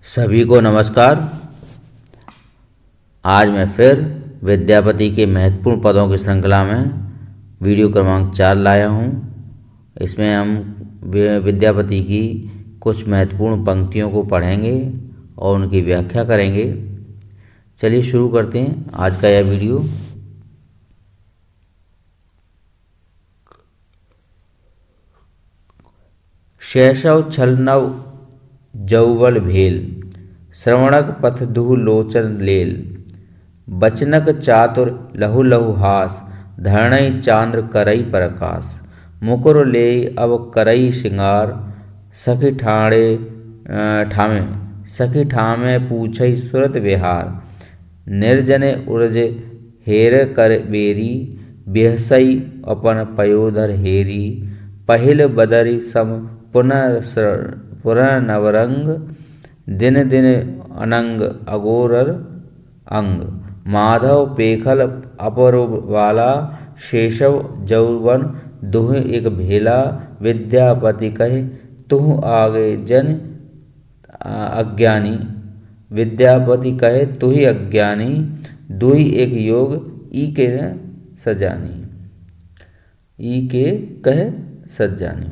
सभी को नमस्कार। आज मैं फिर विद्यापति के महत्वपूर्ण पदों की श्रृंखला में वीडियो क्रमांक 4 लाया हूँ। इसमें हम विद्यापति की कुछ महत्वपूर्ण पंक्तियों को पढ़ेंगे और उनकी व्याख्या करेंगे। चलिए शुरू करते हैं आज का यह वीडियो। शैशव छल नव जौबल भेल, श्रवणक पथ दुहु लोचन लेल। बचनक चातुर लहु लहु हास, धरणई चांद्र करई प्रकाश। मुकुर ले अब करई सिंगार, सखी ठामे पूछई सुरत विहार। निर्जने उर्ज हेर कर बेरी, बेहसई अपन पयोधर हेरी। पहिल बदरी सम पुनः नवरंग, दिन दिन अनंग अगोरर अंग। माधव पेखल अपरवाला, शेषव जौवन दुह एक भेला। विद्यापति कहे तुह आगे जन अज्ञानी, विद्यापति कहे तुहि अज्ञानी। दुहि एक योग ई के सजानी, ई के कहे सजानी।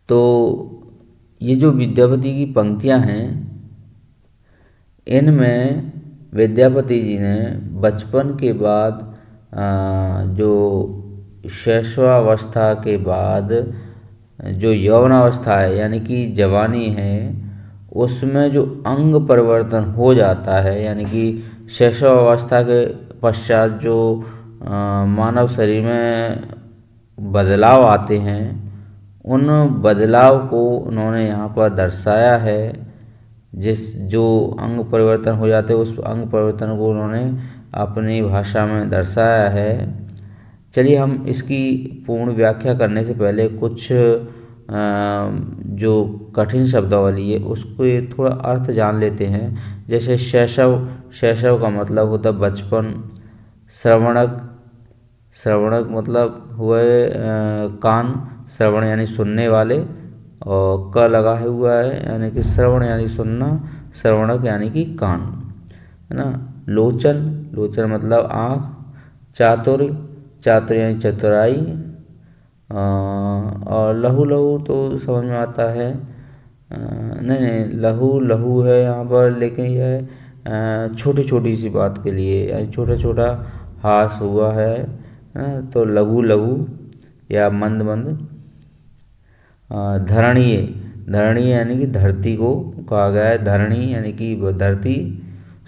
तो ये जो विद्यापति की पंक्तियां हैं, इनमें विद्यापति जी ने बचपन के बाद जो शैशवावस्था के बाद जो यौवनावस्था है यानी कि जवानी है, उसमें जो अंग परिवर्तन हो जाता है यानी कि शैशवावस्था के पश्चात जो मानव शरीर में बदलाव आते हैं, उन बदलाव को उन्होंने यहाँ पर दर्शाया है। जो अंग परिवर्तन हो जाते हैं उस अंग परिवर्तन को उन्होंने अपनी भाषा में दर्शाया है। चलिए हम इसकी पूर्ण व्याख्या करने से पहले कुछ जो कठिन शब्दावली है उसको थोड़ा अर्थ जान लेते हैं। जैसे शैशव का मतलब होता है बचपन। श्रवणक मतलब हुए कान, श्रवण यानी सुनने वाले, और क लगा हुआ है यानी कि श्रवण यानी सुनना, श्रवणक यानी कि कान, है ना। लोचन मतलब आँख। चातुर यानी चतुराई। और लहू तो समझ में आता है। नहीं लहू है यहाँ पर, लेकिन यह छोटी छोटी सी बात के लिए यानी छोटा हास हुआ है, तो लघु या मंद। धरणी यानी कि धरती को कहा गया है, धरणी यानी कि धरती।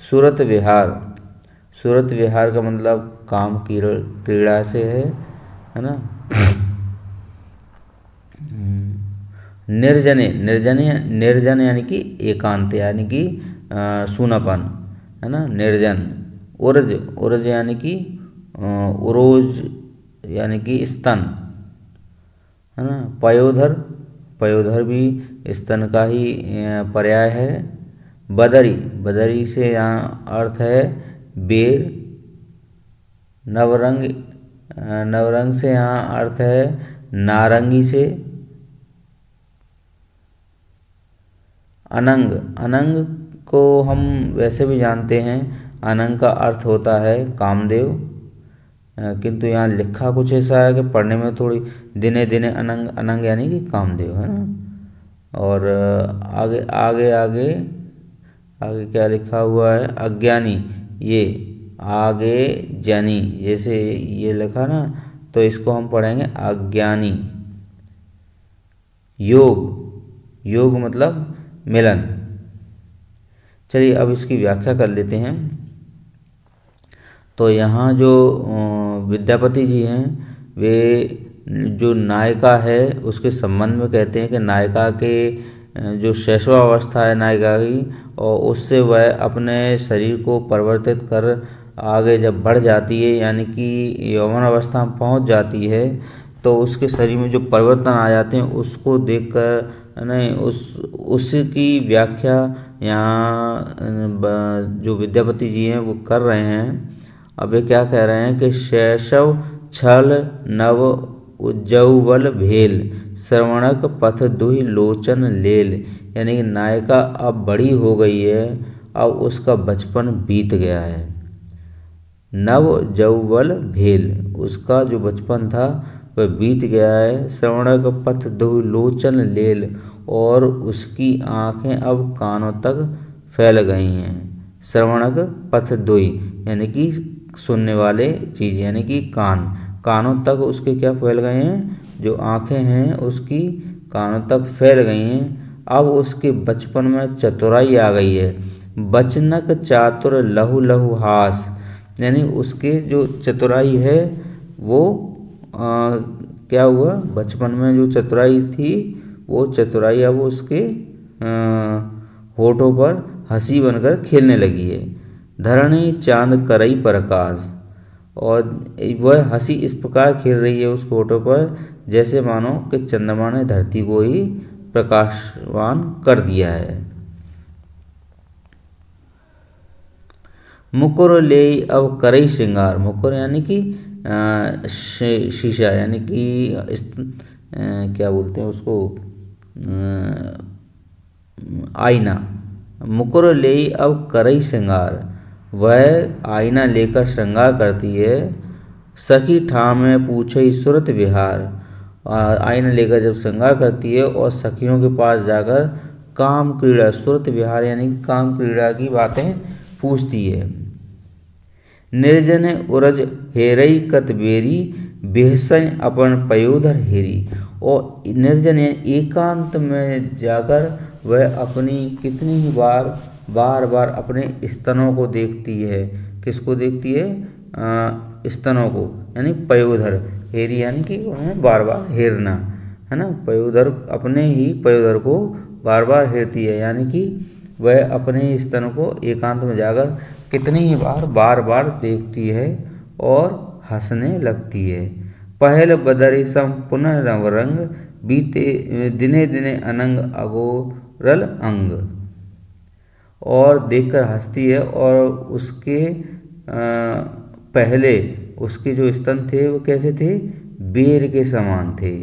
सुरत विहार का मतलब काम क्रीड़ा से है ना। निर्जन यानी कि एकांत यानी कि सूनापन, है ना, निर्जन। उर्ज यानी कि उरोज यानी कि स्तन, है ना। पयोधर भी स्तन का ही पर्याय है। बदरी से यहाँ अर्थ है बेर। नवरंग से यहाँ अर्थ है नारंगी से। अनंग को हम वैसे भी जानते हैं, अनंग का अर्थ होता है कामदेव, किंतु यहाँ लिखा कुछ ऐसा है कि पढ़ने में थोड़ी दिने अनंग यानी कि कामदेव, है ना। और आगे क्या लिखा हुआ है, अज्ञानी। ये आगे जनी जैसे ये लिखा ना, तो इसको हम पढ़ेंगे अज्ञानी। योग मतलब मिलन। चलिए अब इसकी व्याख्या कर लेते हैं। तो यहाँ जो विद्यापति जी हैं, वे जो नायिका है उसके संबंध में कहते हैं कि नायिका के जो शैशवावस्था है नायिका की, और उससे वह अपने शरीर को परिवर्तित कर आगे जब बढ़ जाती है यानी कि यौवन अवस्था में पहुँच जाती है, तो उसके शरीर में जो परिवर्तन आ जाते हैं उसको देखकर उसकी व्याख्या यहाँ जो विद्यापति जी हैं वो कर रहे हैं। अब ये क्या कह रहे हैं कि शैशव छल नव उज्जवल भेल, श्रवणक पथ दुहि लोचन लेल। यानी कि नायिका अब बड़ी हो गई है, अब उसका बचपन बीत गया है। नव जौवल भेल, उसका जो बचपन था वह बीत गया है। श्रवणक पथ दुहि लोचन लेल, और उसकी आँखें अब कानों तक फैल गई हैं। श्रवणक पथ दुहि यानी कि सुनने वाले चीज़, यानी कि कानों तक उसके क्या फैल गए हैं, जो आँखें हैं उसकी कानों तक फैल गई हैं। अब उसके बचपन में चतुराई आ गई है। बचनक चातुर लहु लहु हास, यानी उसके जो चतुराई है वो क्या हुआ, बचपन में जो चतुराई थी वो चतुराई अब उसके होठों पर हंसी बनकर खेलने लगी है। धरणी चांद करई प्रकाश, और वह हंसी इस प्रकार खेल रही है उस होठों पर जैसे मानो कि चंद्रमा ने धरती को ही प्रकाशवान कर दिया है। मुकुर ले अब करई श्रृंगार, मुकुर यानी कि शीशा, यानी कि क्या बोलते हैं उसको, आईना। मुकुर ले अब करई श्रृंगार, वह आईना लेकर श्रृंगार करती है। सखी ठाम पूछई सुरत विहार, आईना लेकर जब श्रृंगार करती है और सखियों के पास जाकर काम क्रीड़ा, सुरत विहार यानी काम क्रीड़ा की बातें पूछती है। निर्जन उरज हेरई कतबेरी, बेहसन अपन पयोधर हेरी, और निर्जन एकांत में जाकर वह अपनी कितनी ही बार बार अपने स्तनों को देखती है। किसको देखती है, स्तनों को, यानी पयोधर, हेरी यानी कि उन्हें बार बार हेरना, है ना। पयोधर, अपने ही पयोधर को बार बार हेरती है, यानी कि वह अपने स्तनों को एकांत में जाकर कितनी ही बार बार देखती है और हंसने लगती है। पहल बदरी सम पुनः नवरंग, बीते दिने दिने अनंग अगोरल अंग, और देखकर हंसती है। और उसके पहले उसके जो स्तन थे वो कैसे थे, बेर के समान थे।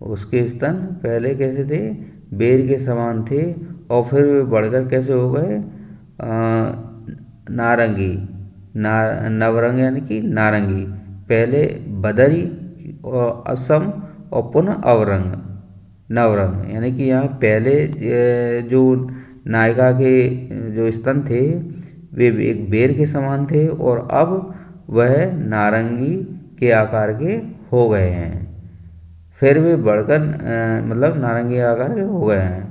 उसके स्तन पहले कैसे थे, बेर के समान थे, और फिर वे बढ़कर कैसे हो गए, नारंगी, नवरंग यानी कि नारंगी। पहले बदरी और असम और पुनः अवरंग, नवरंग, यानी कि यहाँ पहले जो नायिका के जो स्तन थे वे एक बेर के समान थे, और अब वह नारंगी के आकार के हो गए हैं। फिर वे बढ़कर मतलब नारंगी आकार के हो गए हैं।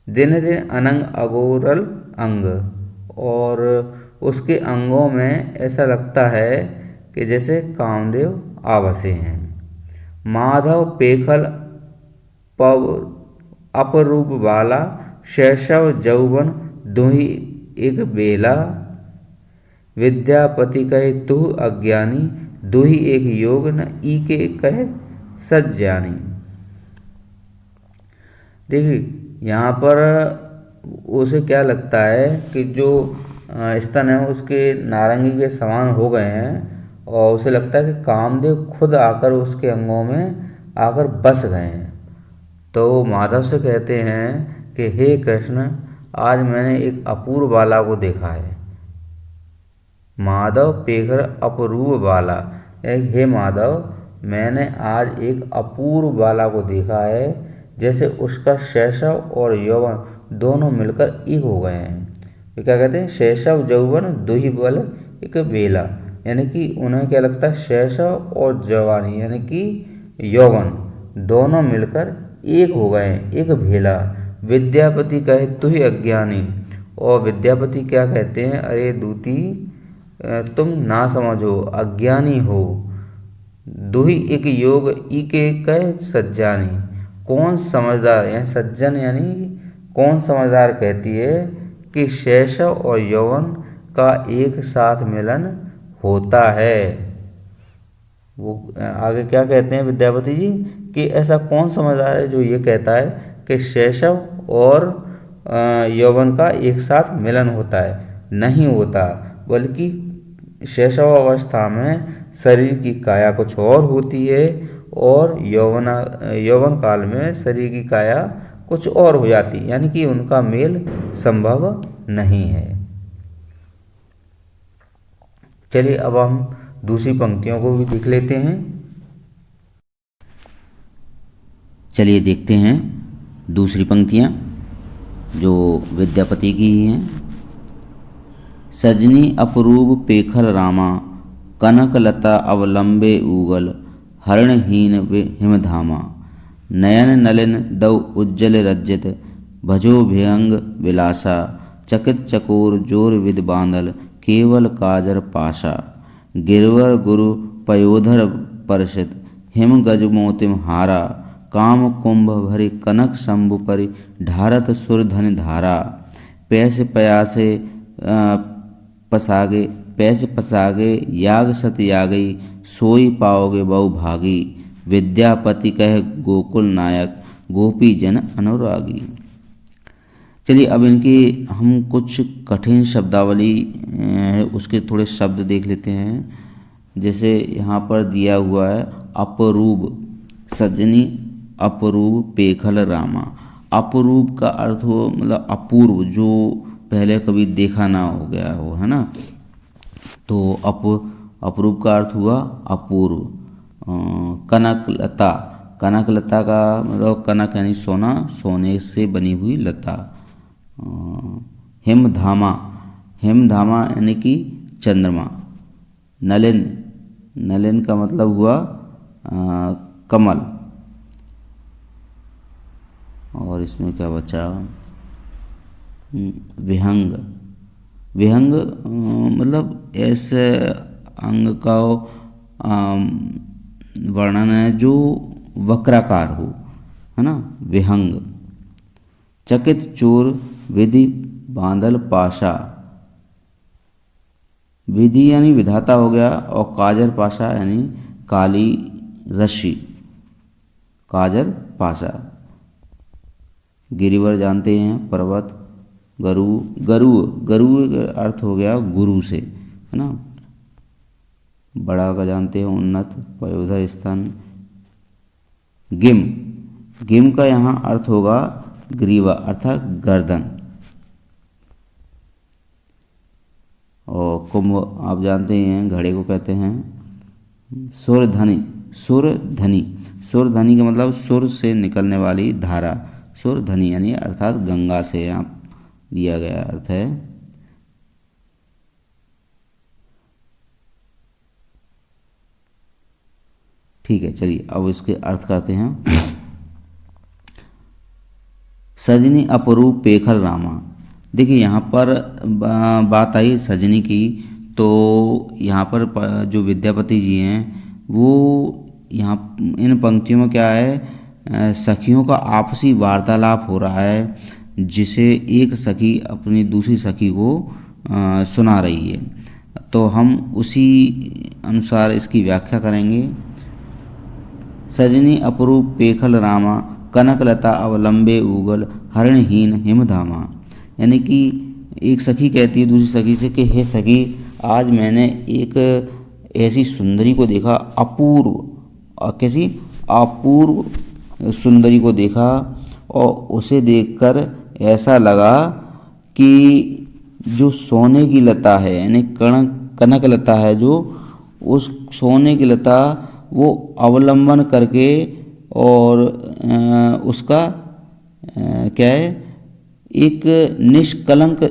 दिन दिन अनंग अगोरल अंग, और उसके अंगों में ऐसा लगता है कि जैसे कामदेव आवासे हैं। माधव पेखल पव अपरूप बाला, शैशव जौवन दुहि एक बेला, विद्यापति कहे तुह अज्ञानी, दुहि एक योग न ईके कहे सज्जानी। देखिए यहाँ पर उसे क्या लगता है कि जो स्तन है उसके नारंगी के समान हो गए हैं, और उसे लगता है कि कामदेव खुद आकर उसके अंगों में आकर बस गए हैं। तो माधव से कहते हैं कि हे कृष्ण, आज मैंने एक अपूर्व बाला को देखा है। माधव पेखर अपरूप बाला, हे माधव, मैंने आज एक अपूर्व बाला को देखा है, जैसे उसका शैशव और यौवन दोनों मिलकर एक हो गए हैं। तो क्या कहते हैं, शैशव यौवन दुहि बल एक बेला, यानी कि उन्हें क्या लगता है, शैशव और जवानी यानी कि यौवन दोनों मिलकर एक हो गए, एक भेला। विद्यापति कहे तुहि अज्ञानी, और विद्यापति क्या कहते हैं, अरे दूती तुम ना समझो, अज्ञानी हो। दुहि एक योग ईके कह सज्जानी, कौन समझदार, यानी सज्जन यानी कौन समझदार कहती है कि शैशव और यौवन का एक साथ मिलन होता है। वो आगे क्या कहते हैं विद्यापति जी कि ऐसा कौन समझदार है जो ये कहता है कि शैशव और यौवन का एक साथ मिलन होता है। नहीं होता, बल्कि शैशव अवस्था में शरीर की काया कुछ और होती है और यौवन काल में शरीर की काया कुछ और हो जाती है, यानी कि उनका मेल संभव नहीं है। चलिए अब हम दूसरी पंक्तियों को भी देख लेते हैं। चलिए देखते हैं दूसरी पंक्तियाँ जो विद्यापति की ही हैं। सजनी अपरूप पेखल रामा, कनक लता अवलंबे उगल, हरणहीन हिमधामा, नयन नलिन दौ उज्जल रज्जित, भजो भयंग विलासा, चकित चकोर जोर विद बांधल, केवल काजर पाशा, गिरवर गुरु पयोधर परशित, हिम गज मोतिम हारा, काम कुंभ भरि कनक शंभु परि, ढारत सुर धन धारा, पैस पयासे पसागे, पैस पसागे याग सत यागई, सोई पाओगे बहु भागी, विद्यापति कह गोकुल नायक, गोपी जन अनुरागी। चलिए अब इनकी हम कुछ कठिन शब्दावली उसके थोड़े शब्द देख लेते हैं। जैसे यहाँ पर दिया हुआ है अपरूप, सजनी अपरूप पेखल रामा। अपरूप का अर्थ हो मतलब अपूर्व, जो पहले कभी देखा ना हो गया हो, है ना। तो अपरूप का अर्थ हुआ अपूर्व। कनक लता, कनक लता का मतलब कनक यानी सोना, सोने से बनी हुई लता। हिमधामा, हिमधामा यानी कि चंद्रमा। नलिन, नलिन का मतलब हुआ कमल। और इसमें क्या बचा, विहंग, विहंग मतलब ऐसे अंग का वर्णन है जो वक्राकार हो, है ना, विहंग। चकित चोर विधि बांधल पाशा, विधि यानी विधाता हो गया, और काजर पाशा यानी काली रस्सी, काजर पाशा। गिरिवर जानते हैं पर्वत, गरु, गरु, गरु का अर्थ हो गया गुरु से, है ना। बड़ा का जानते हैं उन्नत, पयोधर स्तन। गिम, गिम का यहाँ अर्थ होगा ग्रीवा अर्थात गर्दन। और कुंभ आप जानते हैं घड़े को कहते हैं। सुरधनी, सुरधनी, सुरधनी का मतलब सुर से निकलने वाली धारा, सुरधनी यानी अर्थात गंगा से यहाँ दिया गया अर्थ है। ठीक है, चलिए अब इसके अर्थ करते हैं। सजनी अपरूप पेखल रामा। देखिए यहाँ पर बात आई सजनी की, तो यहाँ पर जो विद्यापति जी हैं वो यहाँ इन पंक्तियों में क्या है, सखियों का आपसी वार्तालाप हो रहा है, जिसे एक सखी अपनी दूसरी सखी को सुना रही है। तो हम उसी अनुसार इसकी व्याख्या करेंगे। सजनी अपरूप पेखल रामा, कनक लता अवलंबे उगल, हरणहीन हिमधामा। यानी कि एक सखी कहती है दूसरी सखी से कि हे सखी, आज मैंने एक ऐसी सुंदरी को देखा, अपूर्व, कैसी अपूर्व सुंदरी को देखा, और उसे देखकर ऐसा लगा कि जो सोने की लता है यानी कनक लता है, जो उस सोने की लता वो अवलंबन करके और उसका क्या है, एक निष्कलंक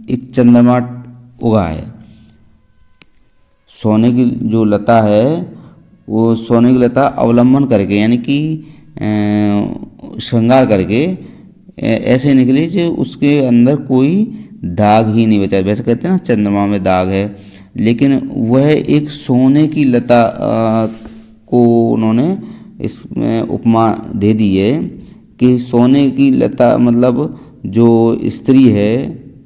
एक चंद्रमा उगा है। सोने की जो लता है वो सोने की लता अवलंबन करके यानी कि श्रृंगार करके ऐसे निकली जो उसके अंदर कोई दाग ही नहीं बचा। वैसे कहते हैं ना चंद्रमा में दाग है, लेकिन वह एक सोने की लता को उन्होंने इसमें उपमा दे दी है कि सोने की लता मतलब जो स्त्री है,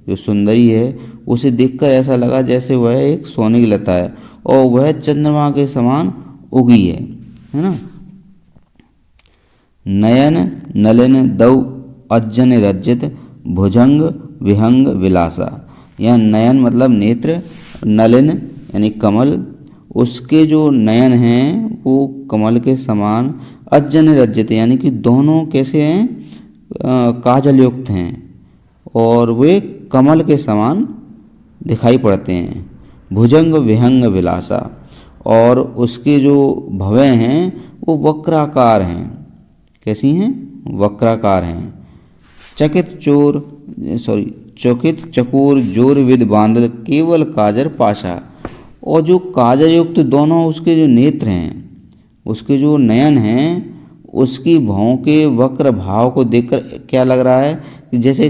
जो सुंदरी है, उसे देखकर ऐसा लगा जैसे वह एक सोने की लता है और वह चंद्रमा के समान उगी है ना। नयन नलिन दौ अज्जन रज्जित, भुजंग विहंग विलासा। यह नयन मतलब नेत्र, नलिन यानी कमल, उसके जो नयन हैं वो कमल के समान अज्जन रज्जते, यानी कि दोनों कैसे हैं, काजल युक्त हैं और वे कमल के समान दिखाई पड़ते हैं। भुजंग विहंग विलासा, और उसके जो भवें हैं वो वक्राकार हैं। कैसी हैं, वक्राकार हैं। चकित चकोर जोर विद बांधल केवल काजर पाशा, और जो काजल युक्त दोनों उसके जो नेत्र हैं, उसके जो नयन हैं, उसकी भौं के वक्र भाव को देखकर क्या लग रहा है कि जैसे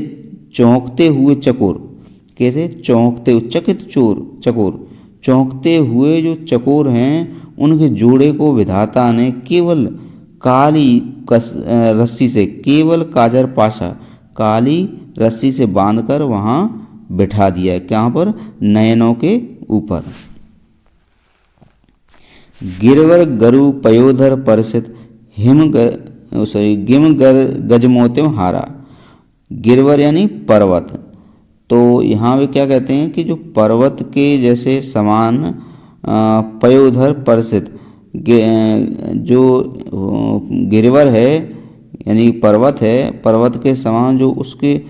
चौंकते हुए चकोर। कैसे चौंकते, चकोर चौंकते हुए जो चकोर हैं, उनके जोड़े को विधाता ने केवल काली रस्सी से, केवल काजर पाशा, काली रस्सी से बांधकर वहाँ बिठा दिया है। कहाँ पर, नयनों के ऊपर। गिरवर गरु पयोधर परसित गिम गजमोतिम हारा। गिरवर यानी पर्वत, तो यहाँ वे क्या कहते हैं कि जो पर्वत के जैसे समान पयोधर परसित, जो गिरवर है यानी पर्वत है, पर्वत के समान जो उसके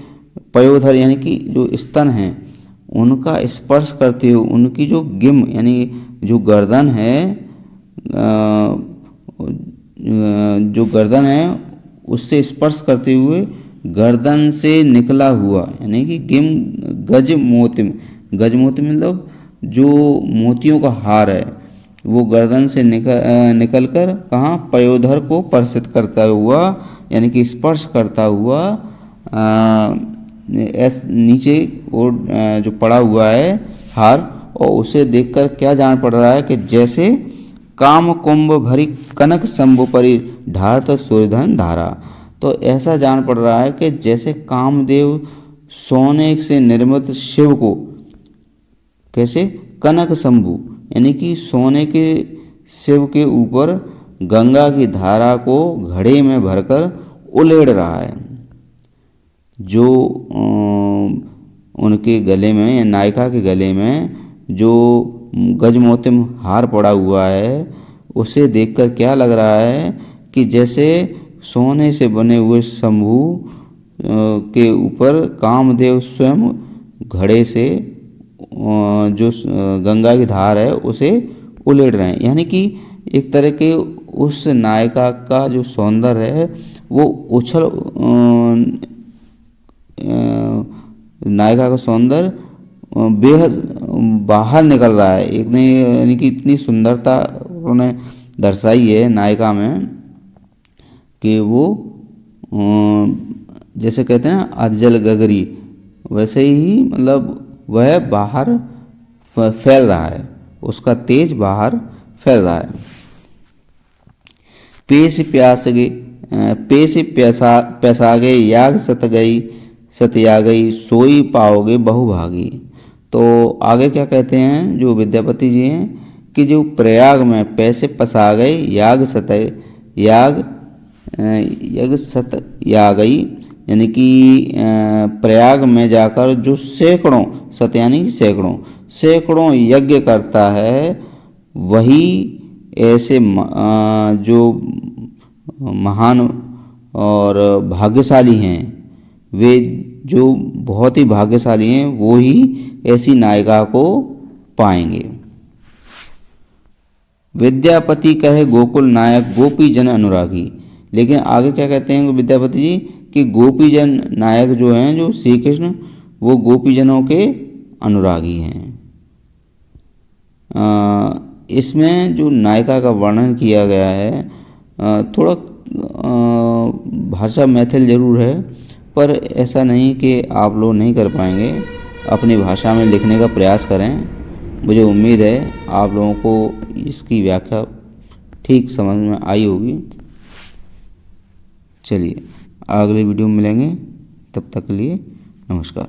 पयोधर यानी कि जो स्तन हैं उनका स्पर्श करते हुए, उनकी जो गिम यानी जो गर्दन है, जो गर्दन है उससे स्पर्श करते हुए गर्दन से निकला हुआ, यानी कि गिम गज मोतिम, गज मोतिम मतलब जो मोतियों का हार है, वो गर्दन से निकल कर कहाँ, पयोधर को स्पर्शित करता हुआ, यानी कि स्पर्श करता हुआ नीचे और जो पड़ा हुआ है हार, और उसे देखकर क्या जान पड़ रहा है कि जैसे काम कुंभ भरी कनक शंभु परि ढारत सूर्यधन धारा। तो ऐसा जान पड़ रहा है कि जैसे कामदेव सोने से निर्मित शिव को कैसे कनक शंभु यानी कि सोने के शिव के ऊपर गंगा की धारा को घड़े में भरकर उलेड़ रहा है। जो उनके गले में या नायिका के गले में जो गजमोतिम हार पड़ा हुआ है, उसे देखकर क्या लग रहा है कि जैसे सोने से बने हुए शंभु के ऊपर कामदेव स्वयं घड़े से जो गंगा की धार है उसे उलेड़ रहे हैं। यानी कि एक तरह के उस नायिका का जो सौंदर्य है वो उछल, नायिका का सौंदर्य बेहद बाहर निकल रहा है। एक नहीं, यानी कि इतनी सुंदरता उन्होंने दर्शाई है नायिका में कि वो जैसे कहते हैं ना अधजल गगरी, वैसे ही मतलब वह बाहर फैल रहा है, उसका तेज बाहर फैल रहा है। पेश प्यासागे याग सतयागई सोई पाओगे बहुभागी। तो आगे क्या कहते हैं जो विद्यापति जी हैं कि जो प्रयाग में पैसे पसा गए याग सत यागई, यानी कि प्रयाग में जाकर जो सैकड़ों, सत यानी सैकड़ों यज्ञ करता है, वही ऐसे जो महान और भाग्यशाली हैं, वे जो बहुत ही भाग्यशाली हैं वो ही ऐसी नायिका को पाएंगे। विद्यापति कहे गोकुल नायक गोपी जन अनुरागी। लेकिन आगे क्या कहते हैं विद्यापति जी कि गोपी जन नायक जो हैं, जो श्री कृष्ण, वो गोपी जनों के अनुरागी हैं। इसमें जो नायिका का वर्णन किया गया है थोड़ा भाषा मैथिल जरूर है, पर ऐसा नहीं कि आप लोग नहीं कर पाएंगे। अपनी भाषा में लिखने का प्रयास करें, मुझे उम्मीद है आप लोगों को इसकी व्याख्या ठीक समझ में आई होगी। चलिए अगले वीडियो में मिलेंगे, तब तक के लिए नमस्कार।